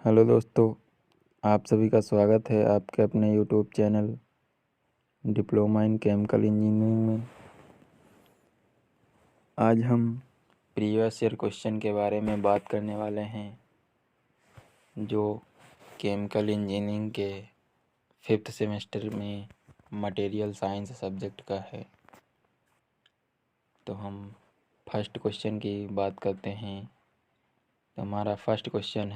Hello दोस्तों, आप सभी का स्वागत है आपके अपने YouTube channel diploma in chemical engineering में। आज हम प्रीवियस ईयर क्वेश्चन के बारे में बात करने वाले हैं जो केमिकल इंजीनियरिंग के 5th सेमेस्टर में मटेरियल साइंस सब्जेक्ट का है। तो हम फर्स्ट क्वेश्चन की बात करते हैं। तो हमारा फर्स्ट क्वेश्चन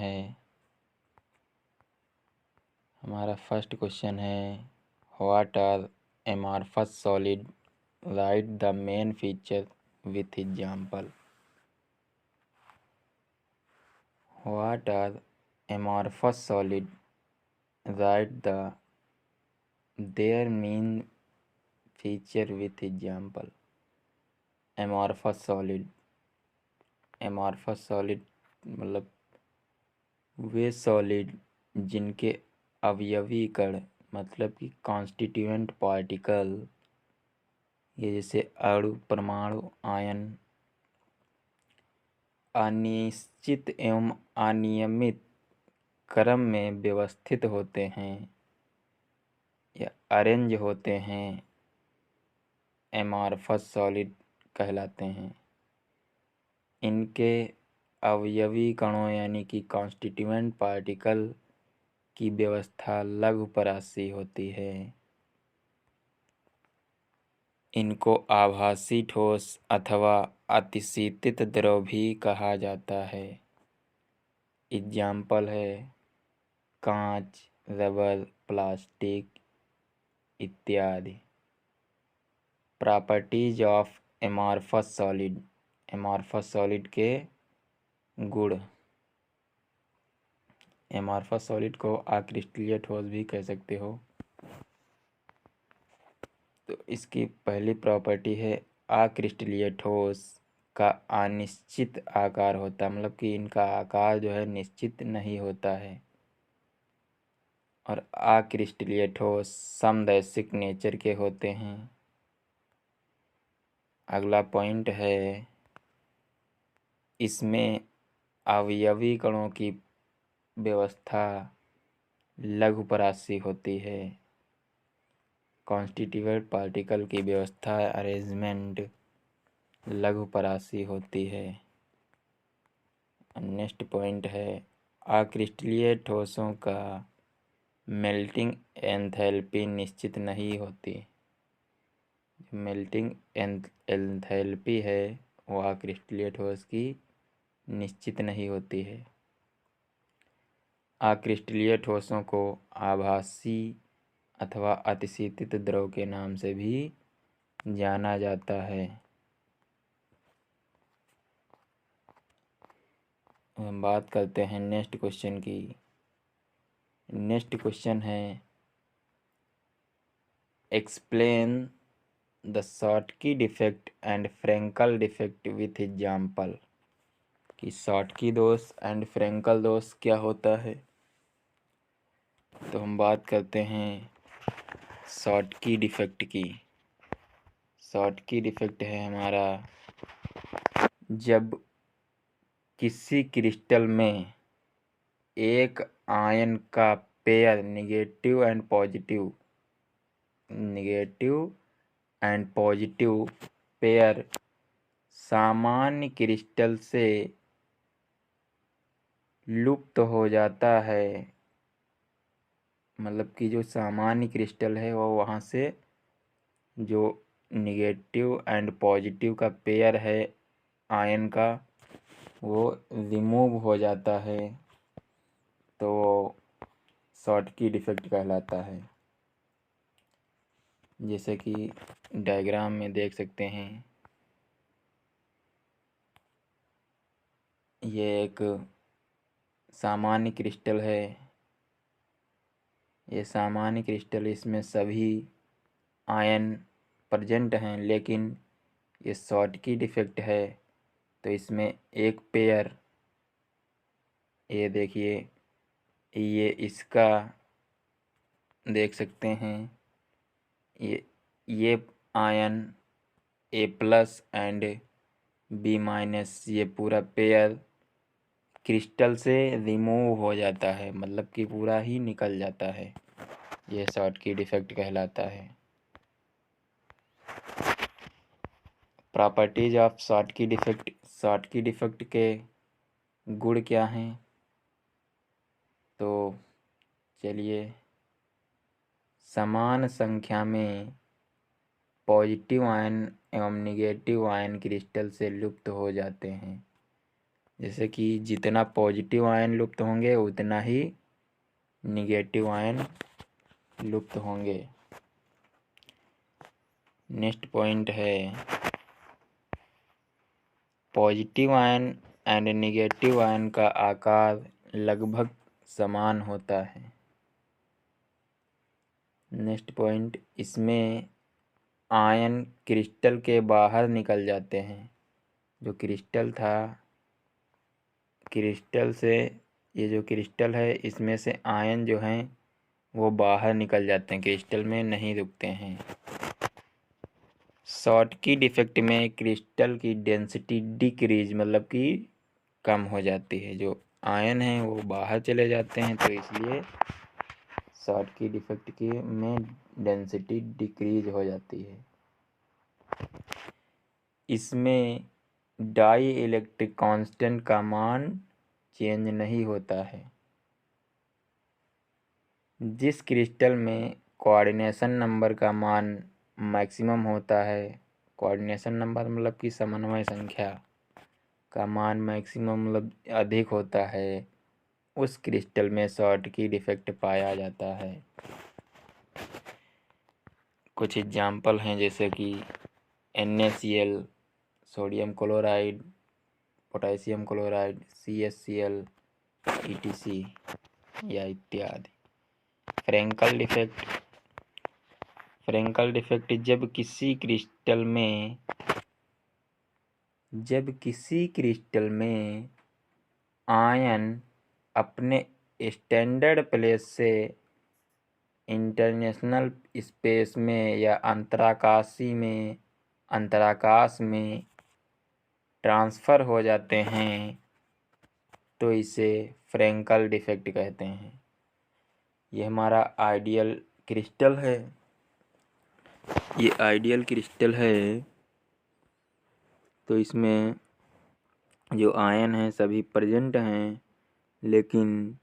है what are amorphous solid, write the main feature with example. What are amorphous solid, write their main feature with example. amorphous solid मतलब वे सॉलिड जिनके अवयवी कण मतलब कि कॉन्स्टिट्यूएंट पार्टिकल, ये जैसे अणु, परमाणु, आयन अनिश्चित एवं अनियमित क्रम में व्यवस्थित होते हैं या अरेंज होते हैं, एमॉर्फस सॉलिड कहलाते हैं। इनके अवयवी कणों यानी कि कॉन्स्टिट्यूएंट पार्टिकल की व्यवस्था लघुपरासी होती है। इनको आभासी ठोस अथवा अतिशीतित द्रव भी कहा जाता है। एग्जाम्पल है कांच, रबर, प्लास्टिक इत्यादि। प्रॉपर्टीज ऑफ एमॉर्फस सॉलिड के गुण। एमॉर्फस सॉलिड को अक्रिस्टलीय ठोस भी कह सकते हो। तो इसकी पहली प्रॉपर्टी है अक्रिस्टलीय ठोस का अनिश्चित आकार होता है, मतलब कि इनका आकार जो है निश्चित नहीं होता है। और अक्रिस्टलीय ठोस समदैशिक नेचर के होते हैं। अगला पॉइंट है इसमें अवयवी कणों की व्यवस्था लघुपरासी होती है। कॉन्स्टिट्यूएंट पार्टिकल की व्यवस्था अरेंजमेंट लघुपरासी होती है। नेक्स्ट पॉइंट है अक्रिस्टलीय ठोसों का मेल्टिंग एंथैल्पी निश्चित नहीं होती। मेल्टिंग एंथैल्पी है वो अक्रिस्टलीय ठोस की निश्चित नहीं होती है। अक्रिस्टलीय ठोसों को आभासी अथवा अतिशीतित द्रव के नाम से भी जाना जाता है। हम बात करते हैं नेक्स्ट क्वेश्चन की। नेक्स्ट क्वेश्चन है explain the Schottky defect and Frenkel defect with example. कि शॉटकी दोष एंड फ्रेंकल दोष क्या होता है। तो हम बात करते हैं शॉटकी डिफेक्ट की। शॉटकी डिफेक्ट है हमारा जब किसी क्रिस्टल में एक आयन का pair negative and positive pair सामान्य क्रिस्टल से लुप्त हो जाता है। मतलब कि जो सामान्य क्रिस्टल है वो वहाँ से जो निगेटिव एंड पॉजिटिव का पेयर है आयन का वो रिमूव हो जाता है, तो शॉटकी डिफेक्ट कहलाता है। जैसे कि डायग्राम में देख सकते हैं, ये एक सामान्य क्रिस्टल है। ये सामान्य क्रिस्टल, इसमें सभी आयन प्रेजेंट हैं, लेकिन ये शॉटकी डिफेक्ट है तो इसमें एक पेयर, ये देखिए, ये इसका देख सकते हैं, ये आयन A+ एंड B-, ये पूरा पेयर क्रिस्टल से रिमूव हो जाता है, मतलब कि पूरा ही निकल जाता है। यह शॉटकी डिफेक्ट कहलाता है। Properties of Schottky defect. Schottky defect के गुण क्या हैं? तो चलिए, समान संख्या में पॉजिटिव आयन एवं निगेटिव आयन क्रिस्टल से लुप्त हो जाते हैं। जैसे कि जितना पॉजिटिव आयन लुप्त होंगे उतना ही निगेटिव आयन लुप्त होंगे। नेक्स्ट पॉइंट है, positive ion and negative ion का आकार लगभग समान होता है। नेक्स्ट पॉइंट, इसमें आयन क्रिस्टल के बाहर निकल जाते हैं। जो क्रिस्टल था, क्रिस्टल से ये जो क्रिस्टल है इसमें से आयन जो हैं वो बाहर निकल जाते हैं, क्रिस्टल में नहीं रुकते हैं। शॉटकी डिफेक्ट में क्रिस्टल की डेंसिटी डिक्रीज, मतलब कि कम हो जाती है। जो आयन हैं वो बाहर चले जाते हैं, तो इसलिए शॉटकी डिफेक्ट की में डेंसिटी डिक्रीज हो जाती है। इसमें डाई इलेक्ट्रिक कांस्टेंट का मान चेंज नहीं होता है। जिस क्रिस्टल में कोऑर्डिनेशन नंबर का मान मैक्सिमम होता है, कोऑर्डिनेशन नंबर मतलब कि समन्वय संख्या का मान मैक्सिमम मतलब अधिक होता है, उस क्रिस्टल में शॉटकी डिफेक्ट पाया जाता है। कुछ एग्जाम्पल हैं जैसे कि NaCl, sodium chloride, potassium chloride, CaCl, EtC या इत्यादि। Frenkel defect. फ्रेंकल डिफेक्ट जब किसी क्रिस्टल में आयन अपने स्टैंडर्ड प्लेस से इंटरनेशनल स्पेस में या अंतराकाश में ट्रांसफ़र हो जाते हैं, तो इसे फ्रेंकल डिफेक्ट कहते हैं। ये हमारा आइडियल क्रिस्टल है। ये आइडियल क्रिस्टल है, तो इसमें जो आयन हैं सभी प्रेजेंट हैं, लेकिन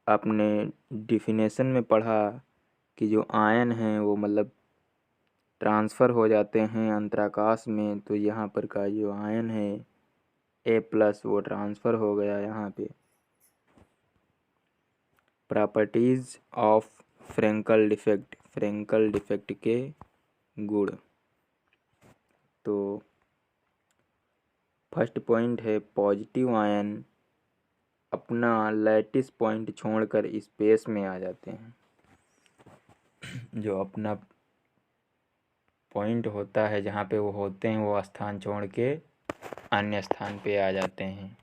आपने डिफिनेशन में पढ़ा कि जो आयन हैं वो मतलब ट्रांसफ़र हो जाते हैं अंतराकाश में। तो यहाँ पर का जो आयन है A+ वो ट्रांसफ़र हो गया यहाँ पे। Properties of Frenkel defect. Frenkel defect के गुण। तो फर्स्ट पॉइंट है, पॉजिटिव आयन अपना लैटिस पॉइंट छोड़कर स्पेस में आ जाते हैं। जो अपना पॉइंट होता है जहाँ पे वो होते हैं, वो स्थान छोड़ के अन्य स्थान पे आ जाते हैं।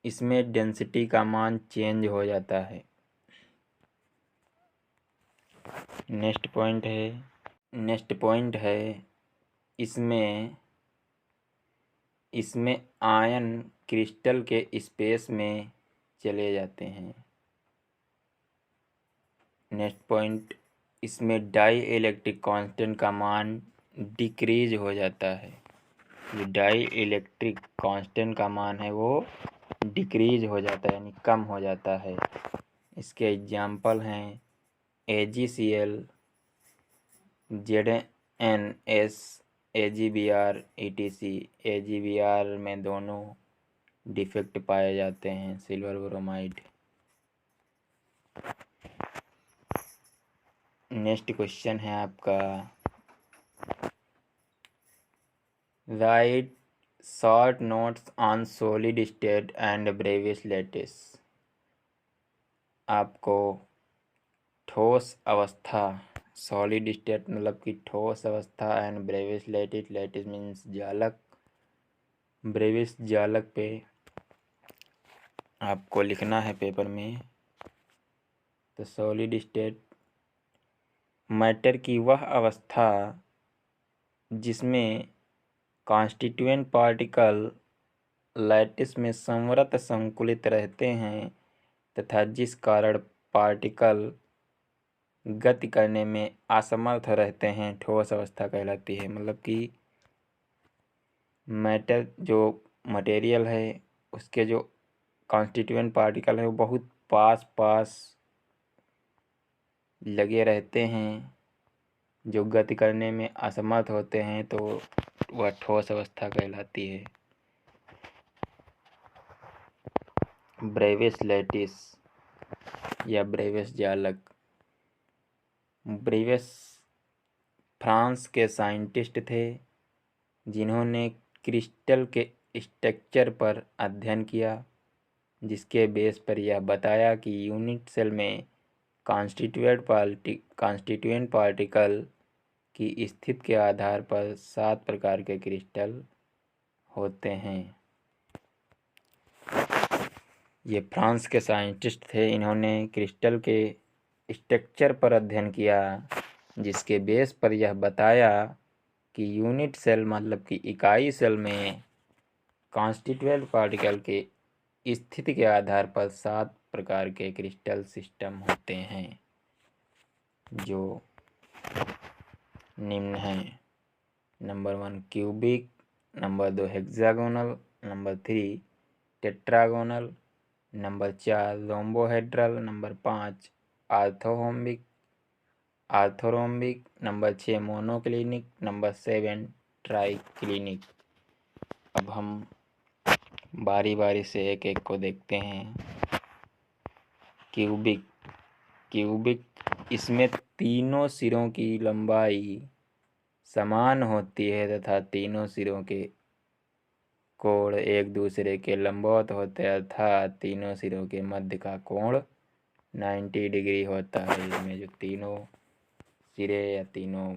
इसमें डेंसिटी का मान चेंज हो जाता है। नेक्स्ट पॉइंट है इसमें आयन क्रिस्टल के स्पेस में चले जाते हैं। नेक्स्ट पॉइंट, इसमें डाई इलेक्ट्रिक कांस्टेंट का मान डिक्रीज हो जाता है। जो डाई इलेक्ट्रिक कांस्टेंट का मान है वो डिक्रीज हो जाता है, यानी कम हो जाता है। इसके एग्जाम्पल हैं AgCl, ZnS, AgBr, EtC। AgBr में दोनों डिफेक्ट पाए जाते हैं, सिल्वर ब्रोमाइड। नेक्स्ट क्वेश्चन है आपका, write short notes on solid state and Bravais lattice. आपको ठोस अवस्था, सॉलिड स्टेट मतलब कि ठोस अवस्था, and Bravais lattice, lattice means जालक, ब्रेवियस जालक पे आपको लिखना है पेपर में। तो सॉलिड स्टेट मैटर की वह अवस्था जिसमें कॉन्स्टिट्यूएंट पार्टिकल लैटिस में संवृत संकुलित रहते हैं तथा जिस कारण पार्टिकल गति करने में असमर्थ रहते हैं ठोस अवस्था कहलाती है। मतलब कि मैटर जो मटेरियल है उसके जो कॉन्स्टिट्यूएंट पार्टिकल है वो बहुत पास पास लगे रहते हैं, जो गति करने में असमर्थ होते हैं, तो वह ठोस अवस्था कहलाती है। ब्रेविस लैटिस या ब्रेविस जालक। ब्रेविस फ्रांस के साइंटिस्ट थे जिन्होंने क्रिस्टल के स्ट्रक्चर पर अध्ययन किया, जिसके बेस पर यह बताया कि यूनिट सेल में कॉन्स्टिट्यूएंट पार्टिकल की स्थिति के आधार पर 7 प्रकार के क्रिस्टल होते हैं। ये फ्रांस के साइंटिस्ट थे, इन्होंने क्रिस्टल के स्ट्रक्चर पर अध्ययन किया, जिसके बेस पर यह बताया कि यूनिट सेल मतलब कि इकाई सेल में कॉन्स्टिट्यूएंट पार्टिकल के स्थिति के आधार पर 7 प्रकार के क्रिस्टल सिस्टम होते हैं, जो निम्न हैं। Number 1 cubic, number 2 hexagonal, number 3 tetragonal, number 4 rhombohedral, number 5 orthorhombic, number 6 monoclinic, number 7 triclinic. अब हम बारी बारी से एक एक को देखते हैं। क्यूबिक, इसमें तीनों सिरों की लंबाई समान होती है तथा तीनों सिरों के कोण एक दूसरे के लंबवत होते हैं, अर्थात तीनों सिरों के मध्य का कोण 90 डिग्री होता है। इसमें जो तीनों सिरे या तीनों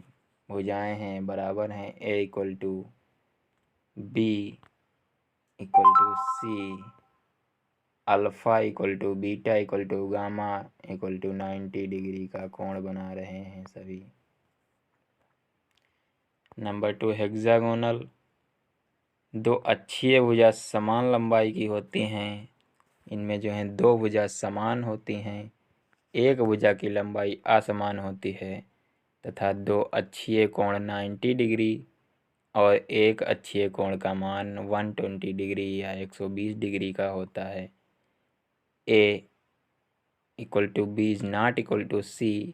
भुजाएं हैं बराबर हैं। A = B = C, alpha = beta = gamma = 90 degree का कोण बना रहे हैं सभी। नंबर 2 हेक्सागोनल, 2 अक्षीय भुजा समान लंबाई की होती हैं। इनमें जो है 2 भुजा समान होती हैं, एक भुजा की लंबाई असमान होती है तथा 2 अक्षीय कोण 90 डिग्री और एक अक्षीय कोण का मान 120 डिग्री या 120 डिग्री का होता है। A = B ≠ C,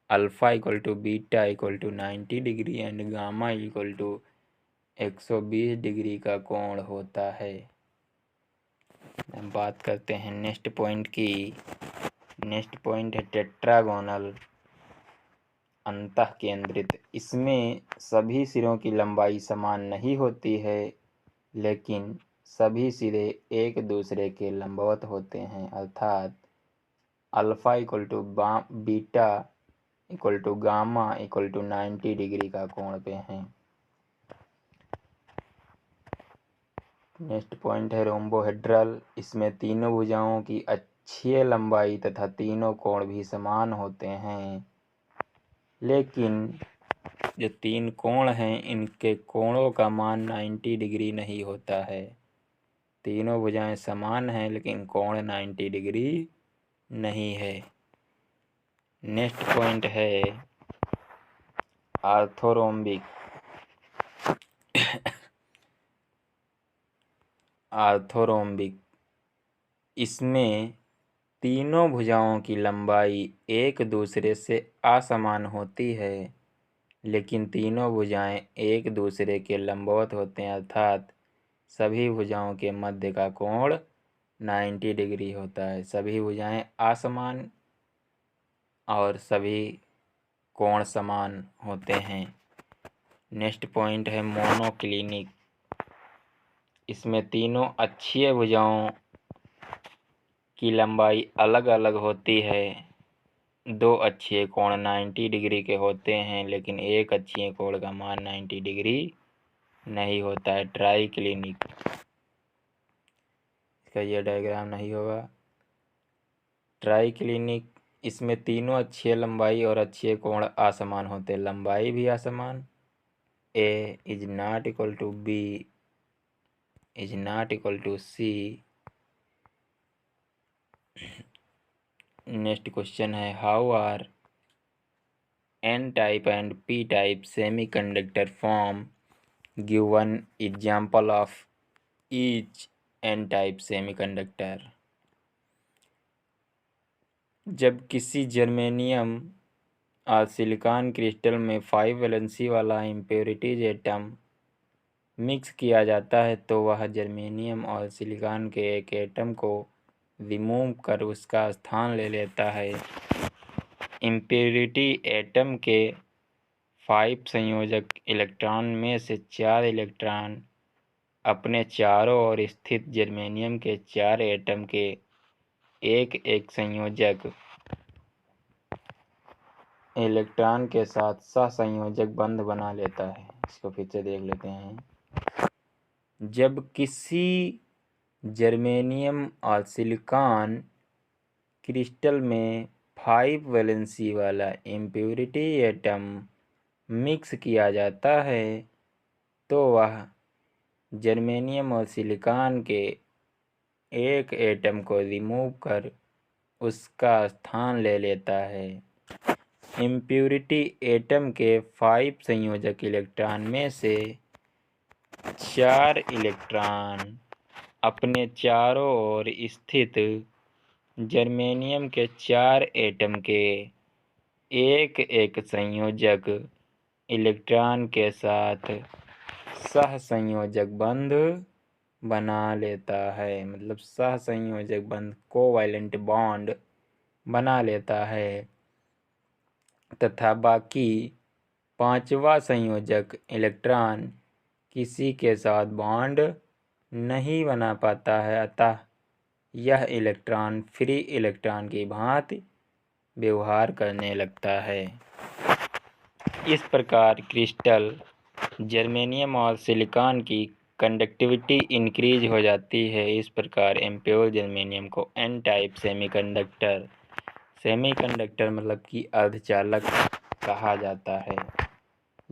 alpha = beta = 90 degree and gamma = 120 degree का कोण होता है। बात करते हैं नेक्स्ट पॉइंट की। नेक्स्ट पॉइंट है टेट्रागोनल, अंतःकेंद्रित। इसमें सभी सिरों की लंबाई समान नहीं होती है, लेकिन सभी सिरे एक दूसरे के लंबवत होते हैं, अर्थात अल्फा = बीटा = गामा = 90 डिग्री का कोण पे हैं। नेक्स्ट पॉइंट है रोम्बोहेड्रल। इसमें तीनों भुजाओं की अक्षीय लंबाई तथा तीनों कोण भी समान होते हैं, लेकिन जो 3 कोण हैं इनके कोणों का मान 90 डिग्री नहीं होता है। तीनों भुजाएं समान हैं लेकिन कोण 90 डिग्री नहीं है। नेक्स्ट पॉइंट है आर्थोरोम्बिक। इसमें तीनों भुजाओं की लंबाई एक दूसरे से असमान होती है, लेकिन तीनों भुजाएं एक दूसरे के लंबवत होते हैं, अर्थात सभी भुजाओं के मध्य का कोण 90 डिग्री होता है। सभी भुजाएं असमान और सभी कोण समान होते हैं। नेक्स्ट पॉइंट है मोनोक्लिनिक। इसमें तीनों अक्षीय भुजाओं की लंबाई अलग अलग होती है। 2 अक्षीय कोण 90 डिग्री के होते हैं, लेकिन एक अक्षीय कोण का मान 90 डिग्री नहीं होता है। ट्राइक्लिनिक, इसका यह डायग्राम नहीं होगा। ट्राइक्लिनिक, इसमें तीनों अक्षीय लंबाई और अक्षीय कोण असमान होते हैं, लंबाई भी असमान। A ≠ B is not equal to C। Next question है how are N type and P type semiconductor form? Give one example of each N type semiconductor। जब किसी जर्मेनियम और सिलिकॉन क्रिस्टल में 5 वैलेंसी वाला इम्प्योरिटीज एटम मिक्स किया जाता है तो वह जर्मेनियम और सिलिकॉन के एक एटम को रिमूव कर उसका स्थान ले लेता है। इम्प्योरिटी एटम के 5 संयोजक इलेक्ट्रॉन में से 4 इलेक्ट्रॉन अपने चारों ओर स्थित जर्मेनियम के 4 एटम के एक एक संयोजक इलेक्ट्रॉन के साथ सहसंयोजक बंध बना लेता है। इसको फिर से देख लेते हैं। जब किसी जर्मेनियम और सिलिकॉन क्रिस्टल में 5 वैलेंसी वाला इम्प्योरिटी एटम मिक्स किया जाता है तो वह जर्मेनियम और सिलिकॉन के एक एटम को रिमूव कर उसका स्थान ले लेता है। इम्प्योरिटी एटम के 5 संयोजक इलेक्ट्रॉन में से 4 इलेक्ट्रॉन अपने चारों ओर स्थित जर्मेनियम के 4 एटम के एक एक संयोजक इलेक्ट्रॉन के साथ सहसंयोजक बंध बना लेता है। मतलब सहसंयोजक बंध कोवैलेंट बॉन्ड बना लेता है तथा बाकी 5वां संयोजक इलेक्ट्रॉन किसी के साथ बॉन्ड नहीं बना पाता है, अतः यह इलेक्ट्रॉन फ्री इलेक्ट्रॉन की भांति व्यवहार करने लगता है। इस प्रकार क्रिस्टल जर्मेनियम और सिलिकॉन की कंडक्टिविटी इंक्रीज हो जाती है। इस प्रकार इम्प्योर जर्मेनियम को एन टाइप सेमीकंडक्टर मतलब कि अर्धचालक कहा जाता है।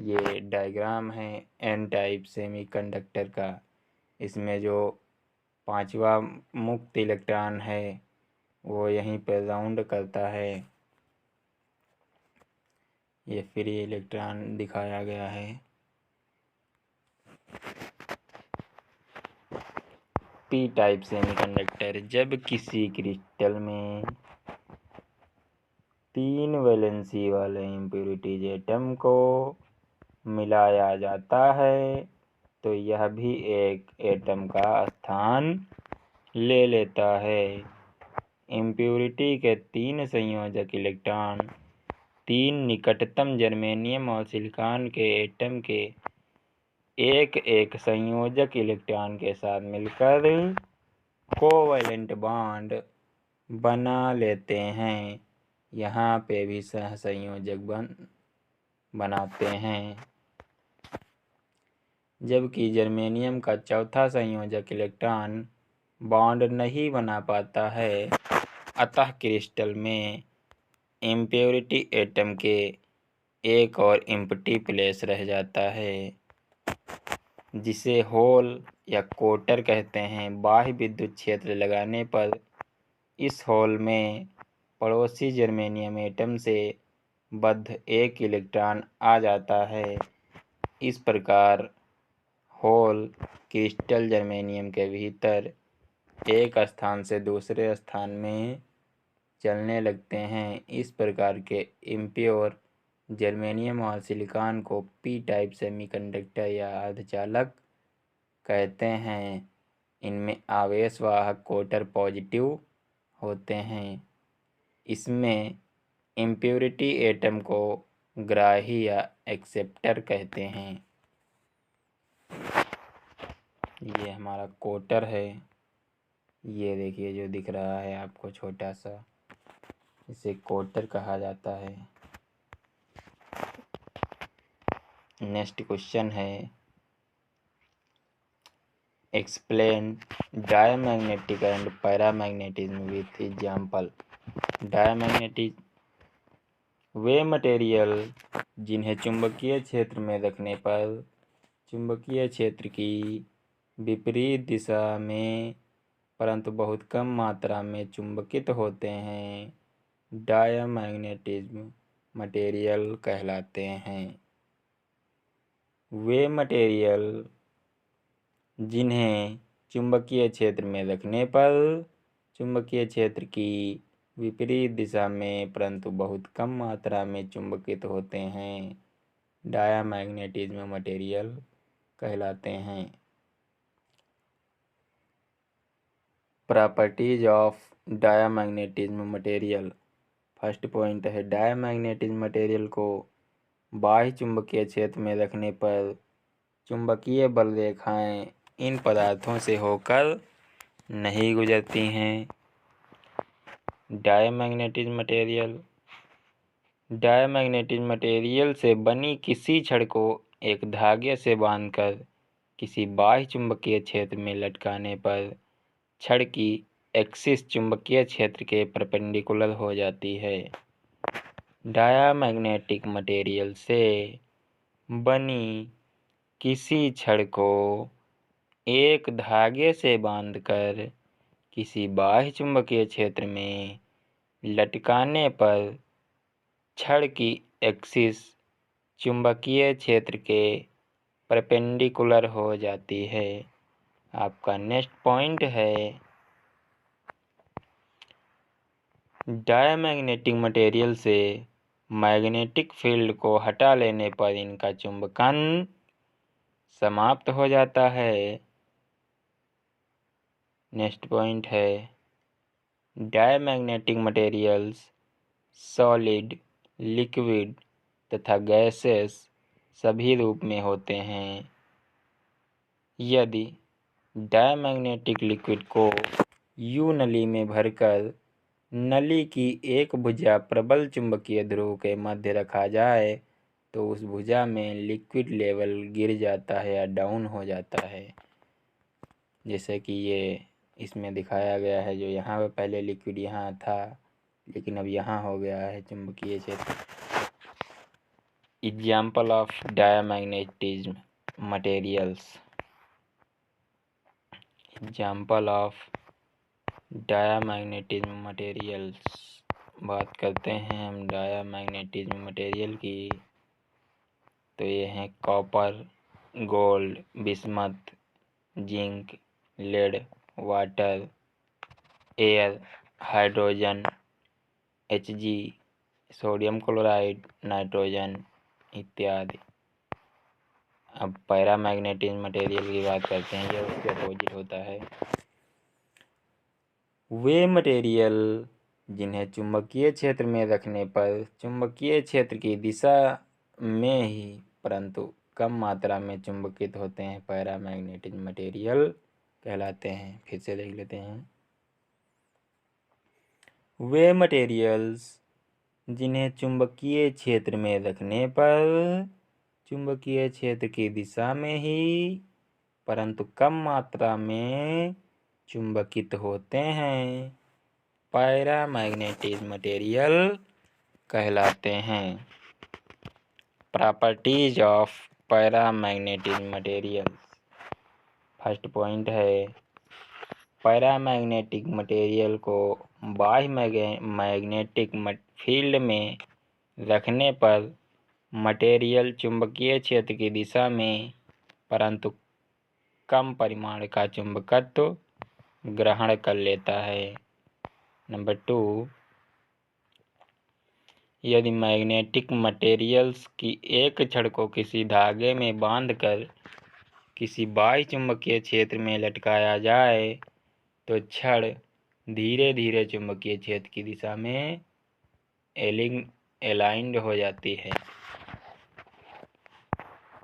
ये डायग्राम है एन टाइप सेमीकंडक्टर का। इसमें जो 5वां मुक्त इलेक्ट्रॉन है वो यहीं पर राउंड करता है। ये फ्री इलेक्ट्रॉन दिखाया गया है। पी टाइप सेमीकंडक्टर जब किसी क्रिस्टल में 3 वैलेंसी वाले इम्प्योरिटीज एटम को मिलाया जाता है तो यह भी एक एटम का स्थान ले लेता है। इम्प्योरिटी के 3 संयोजक इलेक्ट्रॉन 3 निकटतम जर्मेनियम और सिलिकॉन के एटम के एक एक संयोजक इलेक्ट्रॉन के साथ मिलकर कोवैलेंट बॉन्ड बना लेते हैं। यहाँ पे भी सहसंयोजक बंध बनाते हैं। जबकि जर्मेनियम का चौथा संयोजक इलेक्ट्रॉन बॉन्ड नहीं बना पाता है, अतः क्रिस्टल में इम्प्योरिटी एटम के एक और एम्प्टी प्लेस रह जाता है जिसे होल या कोटर कहते हैं। बाह्य विद्युत क्षेत्र लगाने पर इस होल में पड़ोसी जर्मेनियम एटम से बद्ध एक इलेक्ट्रॉन आ जाता है। इस प्रकार होल क्रिस्टल जर्मेनियम के भीतर एक स्थान से दूसरे स्थान में चलने लगते हैं। इस प्रकार के इम्प्योर जर्मेनियम और सिलिकॉन को पी टाइप सेमीकंडक्टर या अर्धचालक कहते हैं। इनमें आवेशवाहक कोटर पॉजिटिव होते हैं। इसमें इम्प्योरिटी एटम को ग्राही या एक्सेप्टर कहते हैं। ये हमारा कोटर है। ये देखिए जो दिख रहा है आपको छोटा सा, इसे कोटर कहा जाता है। नेक्स्ट क्वेश्चन है explain diamagnetic and paramagnetism with example. Diamagnetic way material जिन्हें चुंबकीय क्षेत्र में रखने पर चुंबकीय क्षेत्र की विपरीत दिशा में परंतु बहुत कम मात्रा में चुंबकित होते हैं, डायामैग्नेटिज्म मटेरियल कहलाते हैं। वे मटेरियल जिन्हें चुंबकीय क्षेत्र में रखने पर चुंबकीय क्षेत्र की विपरीत दिशा में परंतु बहुत कम मात्रा में चुंबकित होते हैं, डायामैग्नेटिज्म मटेरियल कहलाते हैं। Properties of diamagnetism material. First point है, डायामैग्नेटिज्म मटेरियल को बाह्य चुंबकीय क्षेत्र में रखने पर चुंबकीय बल रेखाएं इन पदार्थों से होकर नहीं गुजरती हैं। डायामैग्नेटिज्म मटेरियल से बनी किसी छड़ को एक धागे से बांधकर किसी बाह्य चुंबकीय क्षेत्र में लटकाने पर छड़ की एक्सिस चुंबकीय क्षेत्र के परपेंडिकुलर हो जाती है। डायामैग्नेटिक मटेरियल से बनी किसी छड़ को एक धागे से बांधकर किसी बाह्य चुंबकीय क्षेत्र में लटकाने पर छड़ की एक्सिस चुंबकीय क्षेत्र के परपेंडिकुलर हो जाती है। आपका नेक्स्ट पॉइंट है, डायामैग्नेटिक मटेरियल से मैग्नेटिक फील्ड को हटा लेने पर इनका चुंबकन समाप्त हो जाता है। नेक्स्ट पॉइंट है, डायामैग्नेटिक मटेरियल्स सॉलिड, लिक्विड तथा गैसेस सभी रूप में होते हैं। यदि डायामैग्नेटिक लिक्विड को यू नली में भरकर नली की एक भुजा प्रबल चुंबकीय ध्रुव के मध्य रखा जाए तो उस भुजा में लिक्विड लेवल गिर जाता है या डाउन हो जाता है। जैसे कि ये इसमें दिखाया गया है, जो यहाँ पे पहले लिक्विड यहाँ था लेकिन अब यहाँ हो गया है चुंबकीय क्षेत्र। Example of diamagnetism materials. Example of diamagnetism materials. बात करते हैं हम डायामैग्नेटिज्म मटेरियल की, तो ये हैं copper, gold, bismuth, zinc, lead, water, air, hydrogen, Hg, sodium chloride, nitrogen इत्यादि। अब पैरामैग्नेटिज्म मटेरियल की बात करते हैं, यह उसके अपोजिट होता है। वे मटेरियल जिन्हें चुंबकीय क्षेत्र में रखने पर चुंबकीय क्षेत्र की दिशा में ही परंतु कम मात्रा में चुंबकित होते हैं, पैरामैग्नेटिज्म मटेरियल कहलाते हैं। फिर से देख लेते हैं, वे मटेरियल्स जिन्हें चुंबकीय क्षेत्र में रखने पर चुंबकीय क्षेत्र की दिशा में ही परंतु कम मात्रा में चुंबकित होते हैं, पैरामैग्नेटिज्म मटेरियल कहलाते हैं। Properties of paramagnetism material. First point है, पैरामैग्नेटिक मटेरियल को बाह्य मैग्नेटिक फील्ड में रखने पर मटेरियल चुंबकीय क्षेत्र की दिशा में परंतु कम परिमाण का चुंबकत्व ग्रहण कर लेता है। नंबर 2, यदि मैग्नेटिक मटेरियल्स की एक छड़ को किसी धागे में बांधकर किसी बाह्य चुंबकीय क्षेत्र में लटकाया जाए तो छड़ धीरे धीरे चुंबकीय क्षेत्र की दिशा में एलाइंड हो जाती है।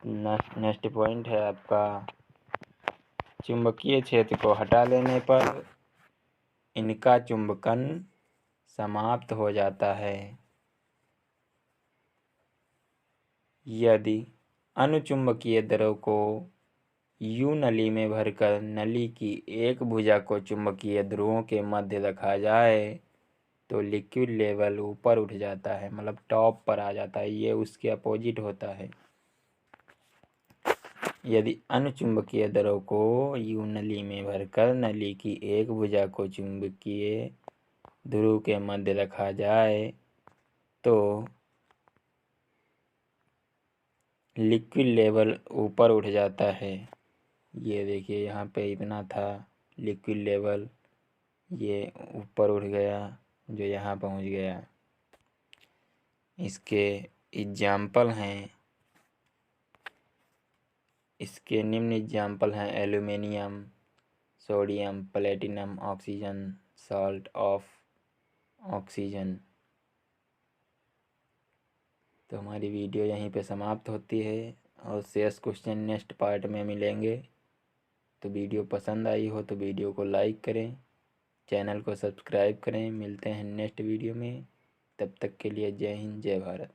नेक्स्ट पॉइंट है आपका, चुंबकीय क्षेत्र को हटा लेने पर इनका चुंबकन समाप्त हो जाता है। यदि अनुचुंबकीय द्रव को यू नली में भरकर नली की एक भुजा को चुंबकीय ध्रुवों के मध्य रखा जाए तो लिक्विड लेवल ऊपर उठ जाता है, मतलब टॉप पर आ जाता है। ये उसके अपोजिट होता है। यदि अन्य चुंबकीय द्रव को U नली में भरकर नली की एक भुजा को चुंबकीय ध्रुव के मध्य रखा जाए तो लिक्विड लेवल ऊपर उठ जाता है। ये देखिए यहाँ पे इतना था लिक्विड लेवल, ये ऊपर उठ गया जो यहाँ पहुँच गया। इसके एग्जाम्पल हैं, इसके निम्न एग्जाम्पल हैं aluminium, sodium, platinum, oxygen, salt of oxygen. तो हमारी वीडियो यहीं पे समाप्त होती है और शेष क्वेश्चन नेक्स्ट पार्ट में मिलेंगे। तो वीडियो पसंद आई हो तो वीडियो को लाइक करें, चैनल को सब्सक्राइब करें। मिलते हैं नेक्स्ट वीडियो में, तब तक के लिए जय हिंद, जय भारत।